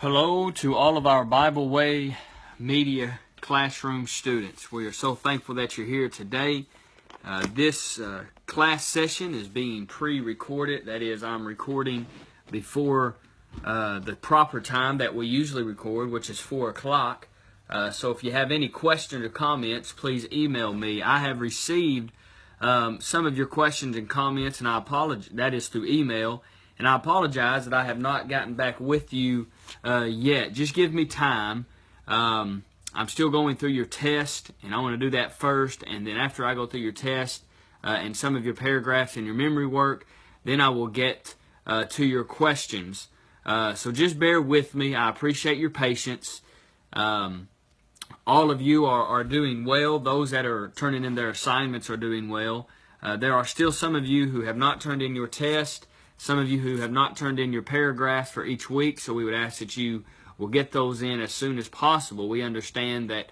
Hello to all of our Bible Way Media Classroom students. We are so thankful that you're here today. This class session is being pre-recorded. That is, I'm recording before the proper time that we usually record, which is 4 o'clock. So if you have any questions or comments, please email me. I have received some of your questions and comments, and I apologize. That is through email. And I apologize that I have not gotten back with you yet. Just give me time. I'm still going through your test, and I want to do that first. And then after I go through your test and some of your paragraphs and your memory work, then I will get to your questions. So just bear with me. I appreciate your patience. All of you are doing well. Those that are turning in their assignments are doing well. There are still some of you who have not turned in your test. Some of you who have not turned in your paragraphs for each week, so we would ask that you will get those in as soon as possible. We understand that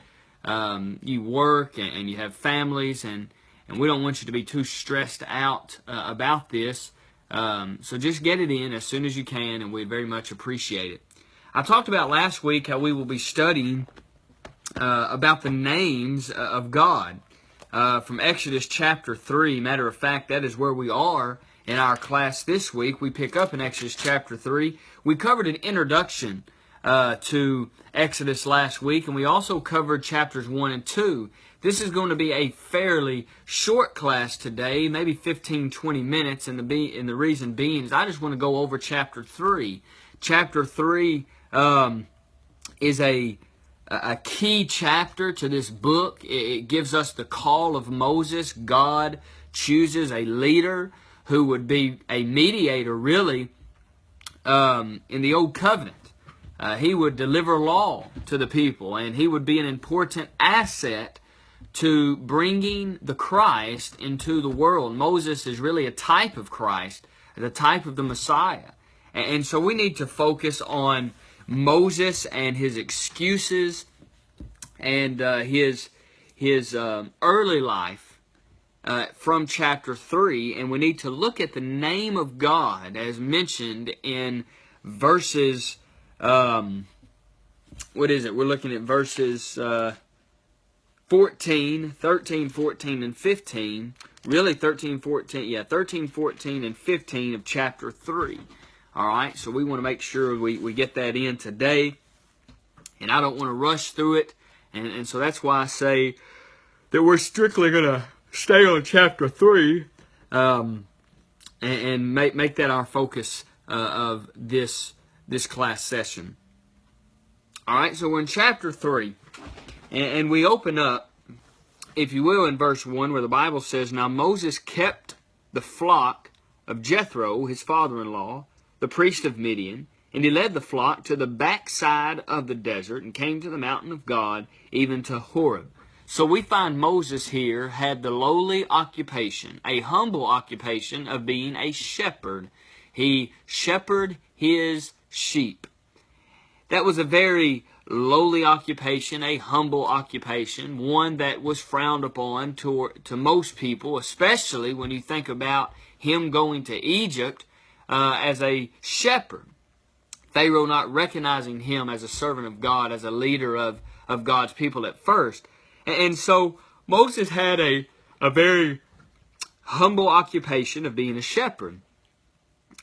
you work and you have families, and we don't want you to be too stressed out about this. So just get it in as soon as you can, and we'd very much appreciate it. I talked about last week how we will be studying about the names of God from Exodus chapter 3. Matter of fact, that is where we are in our class this week. We pick up in Exodus chapter 3. We covered an introduction to Exodus last week, and we also covered chapters 1 and 2. This is going to be a fairly short class today, maybe 15-20 minutes, and the reason being is I just want to go over chapter 3. Chapter 3 is a key chapter to this book. It gives us the call of Moses. God chooses a leader who would be a mediator, really, in the Old Covenant. He would deliver law to the people, and he would be an important asset to bringing the Christ into the world. Moses is really a type of Christ, the type of the Messiah. And so we need to focus on Moses and his excuses and his early life from chapter 3, and we need to look at the name of God as mentioned in verses, We're looking at verses 13, 14, and 15. Really 13, 14, and 15 of chapter 3. All right, so we want to make sure we get that in today, and I don't want to rush through it, and so that's why I say that we're strictly going to stay on chapter 3 and make that our focus of this class session. All right, so we're in chapter 3, and we open up, if you will, in verse 1, where the Bible says, "Now Moses kept the flock of Jethro, his father-in-law, the priest of Midian, and he led the flock to the backside of the desert and came to the mountain of God, even to Horeb." So we find Moses here had the lowly occupation, a humble occupation of being a shepherd. He shepherded his sheep. That was a very lowly occupation, a humble occupation, one that was frowned upon to most people, especially when you think about him going to Egypt as a shepherd. Pharaoh not recognizing him as a servant of God, as a leader of God's people at first. And so Moses had a very humble occupation of being a shepherd.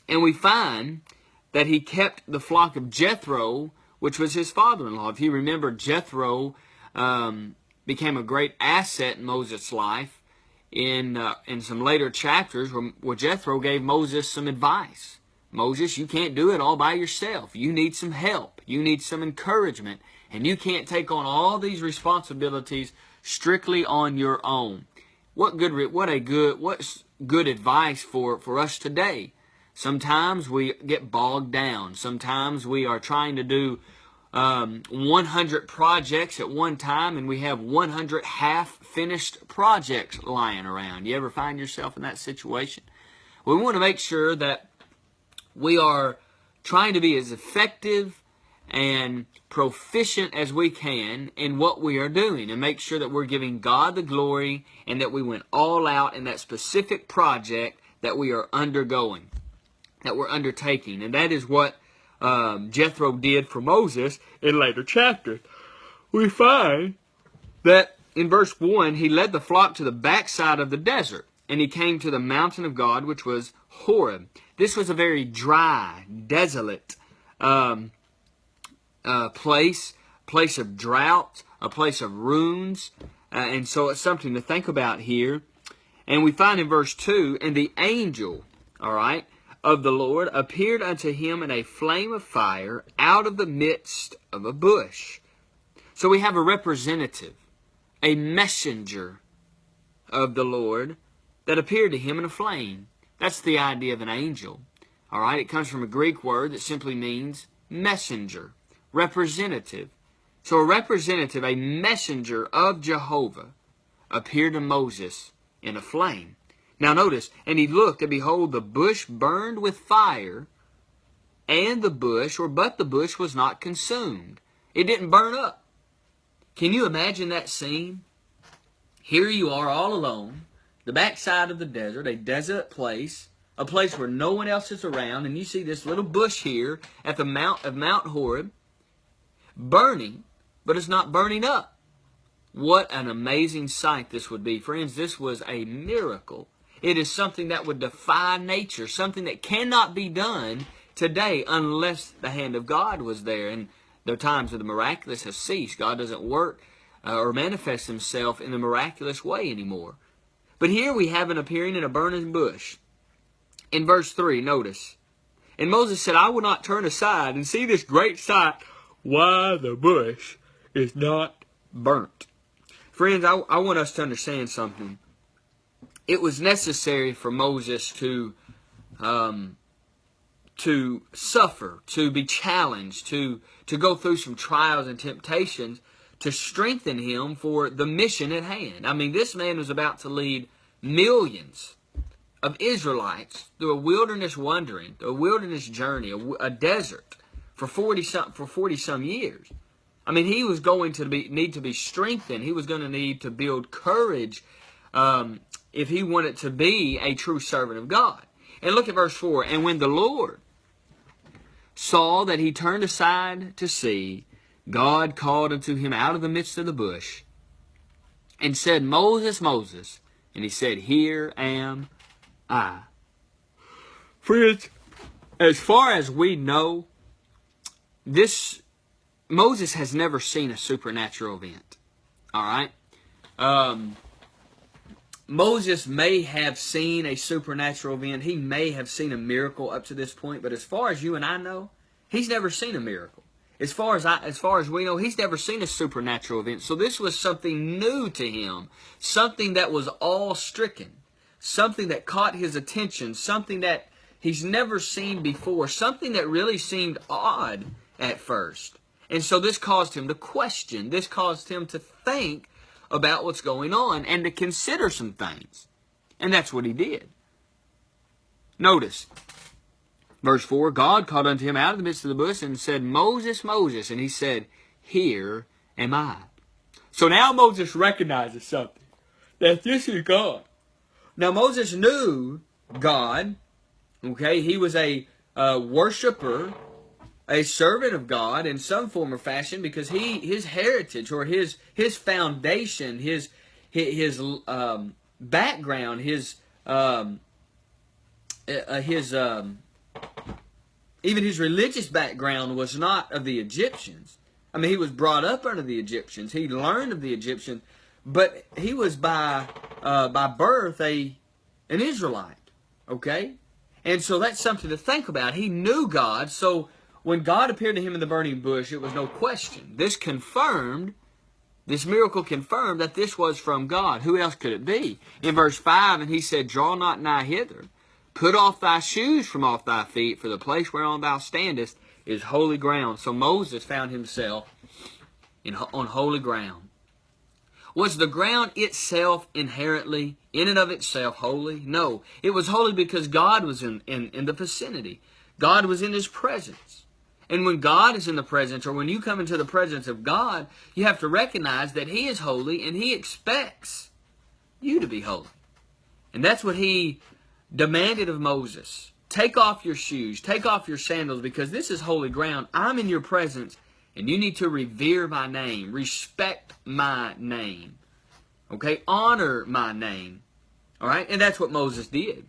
And we find that he kept the flock of Jethro, which was his father-in-law. If you remember, Jethro became a great asset in Moses' life in some later chapters where Jethro gave Moses some advice. Moses, you can't do it all by yourself. You need some help. You need some encouragement. And you can't take on all these responsibilities strictly on your own. What's good advice for us today? Sometimes we get bogged down. Sometimes we are trying to do 100 projects at one time, and we have 100 half-finished projects lying around. You ever find yourself in that situation? We want to make sure that we are trying to be as effective and proficient as we can in what we are doing, and make sure that we're giving God the glory and that we went all out in that specific project that we are undergoing, that we're undertaking. And that is what Jethro did for Moses in later chapters. We find that in verse 1, he led the flock to the backside of the desert, and he came to the mountain of God, which was Horeb. This was a very dry, desolate place of drought, a place of ruins, and so it's something to think about here. And we find in verse 2, and the angel, all right, of the Lord appeared unto him in a flame of fire out of the midst of a bush. So we have a representative, a messenger of the Lord that appeared to him in a flame. That's the idea of an angel. All right, it comes from a Greek word that simply means messenger, representative. So a representative, a messenger of Jehovah, appeared to Moses in a flame. Now notice, and he looked, and behold, the bush burned with fire, and the bush, but the bush was not consumed. It didn't burn up. Can you imagine that scene? Here you are all alone, the backside of the desert, a desolate place, a place where no one else is around, and you see this little bush here at the mount of Mount Horeb, burning, but it's not burning up. What an amazing sight this would be. Friends, this was a miracle. It is something that would defy nature, something that cannot be done today unless the hand of God was there. And the times of the miraculous have ceased. God doesn't work or manifest himself in the miraculous way anymore. But here we have an appearing in a burning bush. In verse 3, notice, and Moses said, I will not turn aside and see this great sight, why the bush is not burnt. Friends, I want us to understand something. It was necessary for Moses to suffer, to be challenged, to go through some trials and temptations to strengthen him for the mission at hand. I mean, this man was about to lead millions of Israelites through a wilderness wandering, a wilderness journey, a desert for 40 some years. I mean, he was going to need to be strengthened. He was going to need to build courage if he wanted to be a true servant of God. And look at verse 4. And when the Lord saw that he turned aside to see, God called unto him out of the midst of the bush and said, Moses, Moses. And he said, Here am I. Friends, as far as we know, Moses has never seen a supernatural event. All right? Moses may have seen a supernatural event. He may have seen a miracle up to this point. But as far as you and I know, he's never seen a miracle. As far as we know, he's never seen a supernatural event. So this was something new to him. Something that was awe-stricken. Something that caught his attention. Something that he's never seen before. Something that really seemed odd at first. And so this caused him to question. This caused him to think about what's going on and to consider some things. And that's what he did. Notice, verse 4, God called unto him out of the midst of the bush and said, Moses, Moses. And he said, Here am I. So now Moses recognizes something, that this is God. Now Moses knew God. Okay, he was a worshiper, a servant of God in some form or fashion, because his heritage or his foundation, his background, even his religious background was not of the Egyptians. I mean, he was brought up under the Egyptians. He learned of the Egyptians, but he was by birth an Israelite. Okay, and so that's something to think about. He knew God, so when God appeared to him in the burning bush, it was no question. This miracle confirmed that this was from God. Who else could it be? In verse 5, and he said, Draw not nigh hither. Put off thy shoes from off thy feet, for the place whereon thou standest is holy ground. So Moses found himself on holy ground. Was the ground itself inherently, in and of itself, holy? No. It was holy because God was in the vicinity. God was in his presence. And when God is in the presence, or when you come into the presence of God, you have to recognize that he is holy and he expects you to be holy. And that's what he demanded of Moses. take off your shoes, take off your sandals, because this is holy ground. I'm in your presence, and you need to revere my name, respect my name, okay? Honor my name, all right? And that's what Moses did.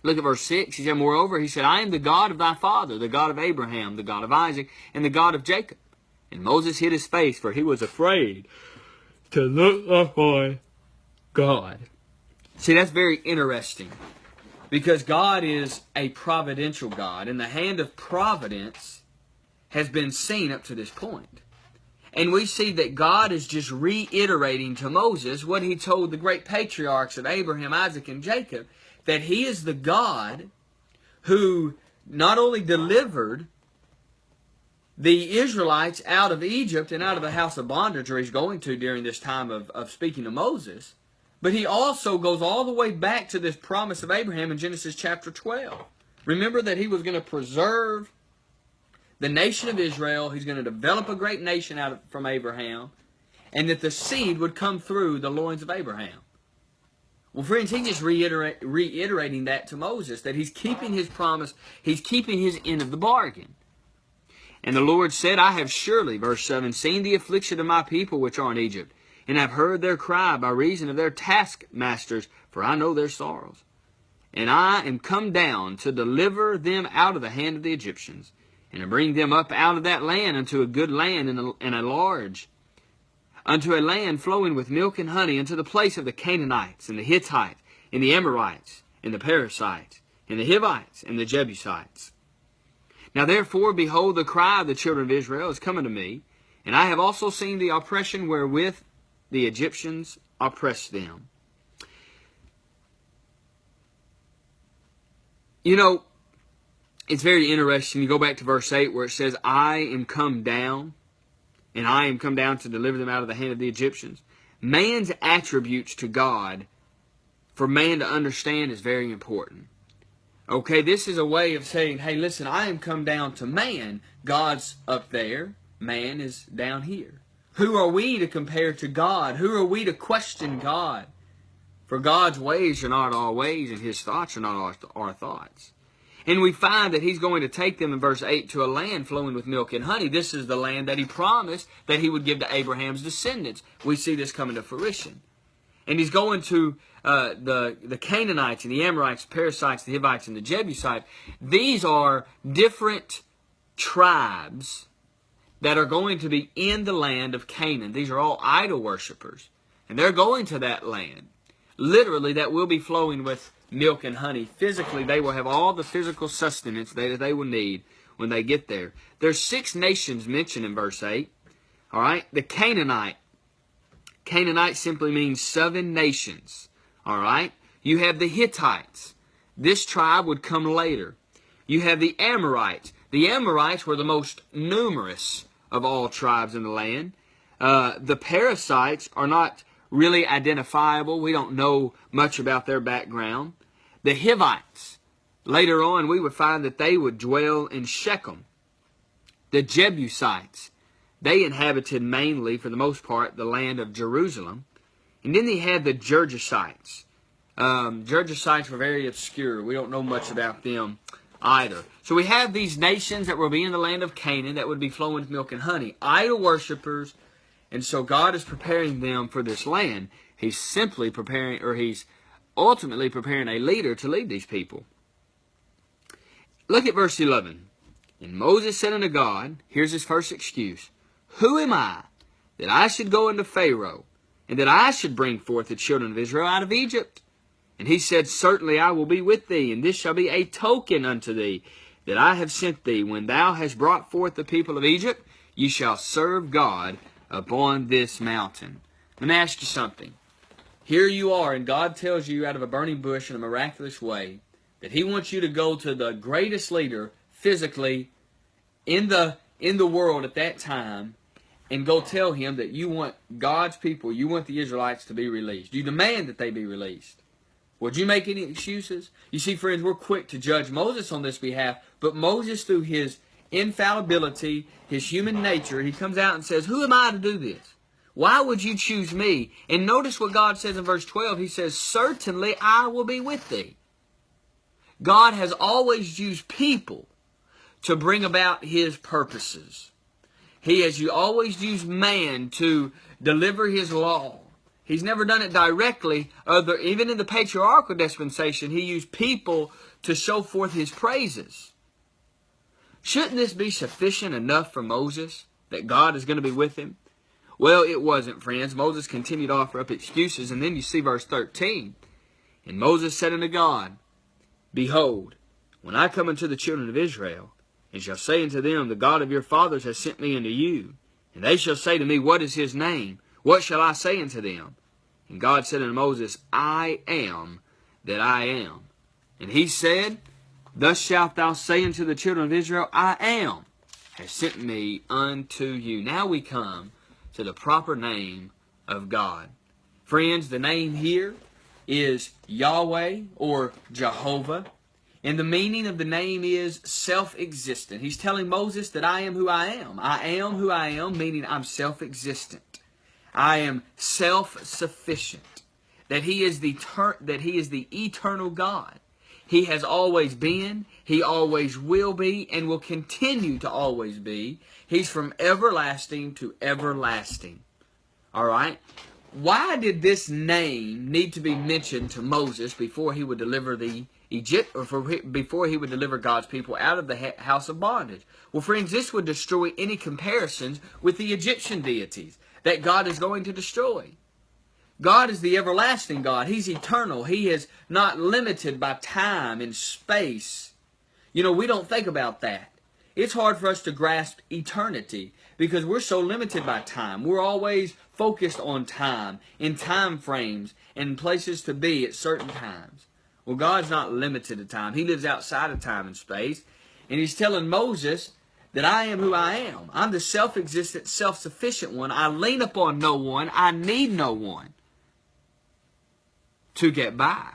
Look at verse 6. He said, moreover, he said, I am the God of thy father, the God of Abraham, the God of Isaac, and the God of Jacob. And Moses hid his face, for he was afraid to look upon God. See, that's very interesting, because God is a providential God, and the hand of providence has been seen up to this point. And we see that God is just reiterating to Moses what he told the great patriarchs of Abraham, Isaac, and Jacob, that he is the God who not only delivered the Israelites out of Egypt and out of the house of bondage, where he's going to during this time of speaking to Moses, but he also goes all the way back to this promise of Abraham in Genesis chapter 12. Remember that he was going to preserve the nation of Israel. He's going to develop a great nation from Abraham, and that the seed would come through the loins of Abraham. Well, friends, he's just reiterating that to Moses, that he's keeping his promise, he's keeping his end of the bargain. And the Lord said, I have surely, verse 7, seen the affliction of my people which are in Egypt, and have heard their cry by reason of their taskmasters, for I know their sorrows. And I am come down to deliver them out of the hand of the Egyptians, and to bring them up out of that land unto a good land and a large, unto a land flowing with milk and honey, unto the place of the Canaanites, and the Hittites, and the Amorites, and the Perizzites, and the Hivites, and the Jebusites. Now therefore, behold, the cry of the children of Israel is coming to me, and I have also seen the oppression wherewith the Egyptians oppress them. You know, it's very interesting. You go back to verse 8 where it says, I am come down, and I am come down to deliver them out of the hand of the Egyptians. Man's attributes to God, for man to understand, is very important. Okay, this is a way of saying, hey, listen, I am come down to man. God's up there. Man is down here. Who are we to compare to God? Who are we to question God? For God's ways are not our ways, and his thoughts are not our thoughts. And we find that he's going to take them in verse 8 to a land flowing with milk and honey. This is the land that he promised that he would give to Abraham's descendants. We see this coming to fruition. And he's going to the Canaanites and the Amorites, the Perizzites, the Hivites, and the Jebusites. These are different tribes that are going to be in the land of Canaan. These are all idol worshippers. And they're going to that land. Literally, that will be flowing with milk and honey. Physically, they will have all the physical sustenance that they will need when they get there. There's 6 nations mentioned in verse 8. All right? The Canaanite. Canaanite simply means 7 nations. All right? You have the Hittites. This tribe would come later. You have the Amorites. The Amorites were the most numerous of all tribes in the land. The Perizzites are not really identifiable. We don't know much about their background. The Hivites, later on we would find that they would dwell in Shechem. The Jebusites, they inhabited mainly, for the most part, the land of Jerusalem. And then they had the Gergesites. Gergesites were very obscure. We don't know much about them either. So we have these nations that will be in the land of Canaan that would be flowing with milk and honey. Idol worshippers. And so God is preparing them for this land. He's simply preparing, or he's ultimately preparing a leader to lead these people. Look at verse 11. And Moses said unto God, here's his first excuse, who am I that I should go unto Pharaoh, and that I should bring forth the children of Israel out of Egypt? And he said, certainly I will be with thee, and this shall be a token unto thee, that I have sent thee. When thou hast brought forth the people of Egypt, ye shall serve God upon this mountain. Let me ask you something. Here you are, and God tells you out of a burning bush in a miraculous way that he wants you to go to the greatest leader physically in the world at that time and go tell him that you want God's people, you want the Israelites to be released. You demand that they be released. Would you make any excuses? You see, friends, we're quick to judge Moses on this behalf, but Moses, through his infallibility, his human nature, he comes out and says, who am I to do this? Why would you choose me? And notice what God says in verse 12. He says, certainly I will be with thee. God has always used people to bring about His purposes. He has always used man to deliver His law. He's never done it directly. Even in the patriarchal dispensation, He used people to show forth His praises. Shouldn't this be sufficient enough for Moses, that God is going to be with him? Well, it wasn't, friends. Moses continued to offer up excuses, and then you see verse 13. And Moses said unto God, Behold, when I come unto the children of Israel, and shall say unto them, The God of your fathers has sent me unto you, and they shall say to me, What is His name? What shall I say unto them? And God said unto Moses, I am that I am. And He said, Thus shalt thou say unto the children of Israel, I am, has sent me unto you. Now we come to the proper name of God. Friends, the name here is Yahweh or Jehovah. And the meaning of the name is self-existent. He's telling Moses that I am who I am. I am who I am, meaning I'm self-existent. I am self-sufficient. That He is the eternal God. He has always been, He always will be, and will continue to always be. He's from everlasting to everlasting. All right? Why did this name need to be mentioned to Moses before he would deliver before he would deliver God's people out of the house of bondage? Well, friends, this would destroy any comparisons with the Egyptian deities that God is going to destroy. God is the everlasting God. He's eternal. He is not limited by time and space. You know, we don't think about that. It's hard for us to grasp eternity because we're so limited by time. We're always focused on time, in time frames, and places to be at certain times. Well, God's not limited to time. He lives outside of time and space. And He's telling Moses that I am who I am. I'm the self-existent, self-sufficient one. I lean upon no one. I need no one to get by.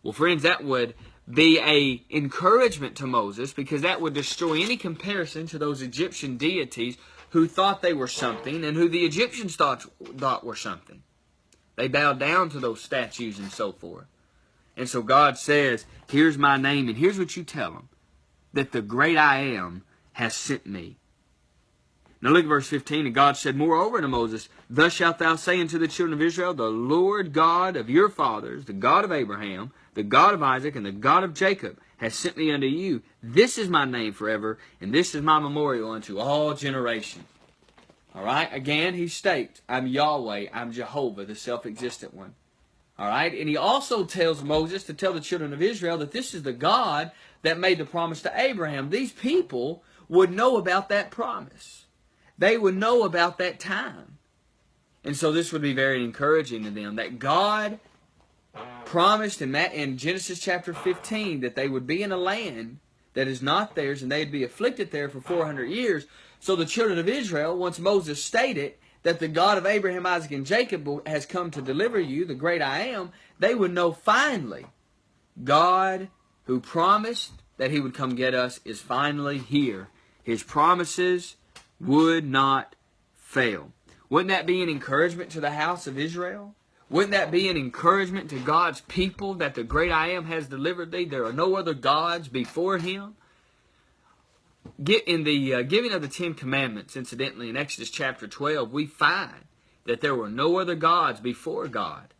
Well, friends, that would be a encouragement to Moses because that would destroy any comparison to those Egyptian deities who thought they were something and who the Egyptians thought were something. They bowed down to those statues and so forth. And so God says, here's my name, and here's what you tell them, that the great I am has sent me. Now look at verse 15. And God said moreover unto Moses, Thus shalt thou say unto the children of Israel, The Lord God of your fathers, the God of Abraham, the God of Isaac, and the God of Jacob, has sent me unto you. This is my name forever, and this is my memorial unto all generations. All right? Again, He states, I'm Yahweh, I'm Jehovah, the self-existent one. All right? And He also tells Moses to tell the children of Israel that this is the God that made the promise to Abraham. These people would know about that promise. They would know about that time. And so this would be very encouraging to them that God promised in Genesis chapter 15 that they would be in a land that is not theirs and they'd be afflicted there for 400 years. So the children of Israel, once Moses stated that the God of Abraham, Isaac, and Jacob has come to deliver you, the great I am, they would know finally God who promised that He would come get us is finally here. His promises would not fail. Wouldn't that be an encouragement to the house of Israel? Wouldn't that be an encouragement to God's people that the great I am has delivered thee? There are no other gods before Him. In the giving of the Ten Commandments, incidentally, in Exodus chapter 12, we find that there were no other gods before God.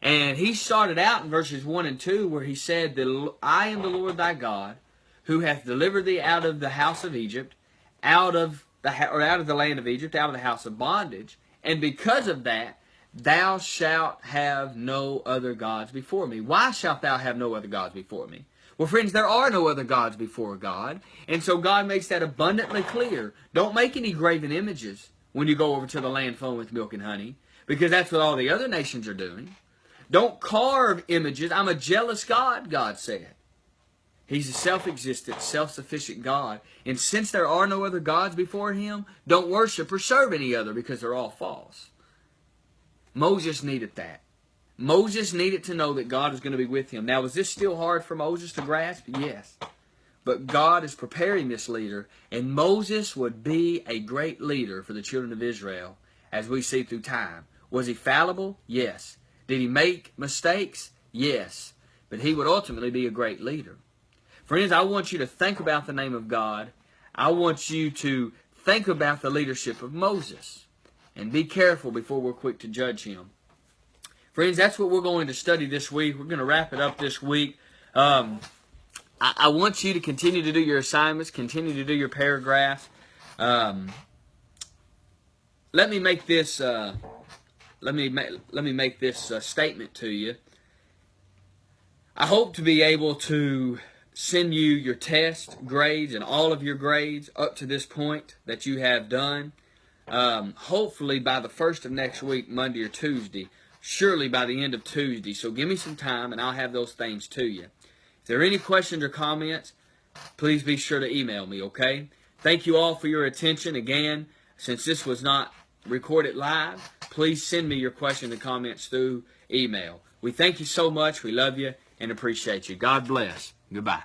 And He started out in verses 1 and 2 where He said, I am the Lord thy God, who hath delivered thee out of the house of Egypt, out of the land of Egypt, out of the house of bondage. And because of that, thou shalt have no other gods before me. Why shalt thou have no other gods before me? Well, friends, there are no other gods before God. And so God makes that abundantly clear. Don't make any graven images when you go over to the land flowing with milk and honey, because that's what all the other nations are doing. Don't carve images. I'm a jealous God, God said. He's a self-existent, self-sufficient God. And since there are no other gods before Him, don't worship or serve any other because they're all false. Moses needed that. Moses needed to know that God is going to be with him. Now, was this still hard for Moses to grasp? Yes. But God is preparing this leader, and Moses would be a great leader for the children of Israel as we see through time. Was he fallible? Yes. Did he make mistakes? Yes. But he would ultimately be a great leader. Friends, I want you to think about the name of God. I want you to think about the leadership of Moses. And be careful before we're quick to judge him. Friends, that's what we're going to study this week. We're going to wrap it up this week. I want you to continue to do your assignments, continue to do your paragraphs. Let me make this statement to you. I hope to be able to send you your test grades and all of your grades up to this point that you have done. Hopefully by the first of next week, Monday or Tuesday. Surely by the end of Tuesday. So give me some time and I'll have those things to you. If there are any questions or comments, please be sure to email me, okay? Thank you all for your attention. Again, since this was not recorded live, please send me your questions and comments through email. We thank you so much. We love you and appreciate you. God bless. Goodbye.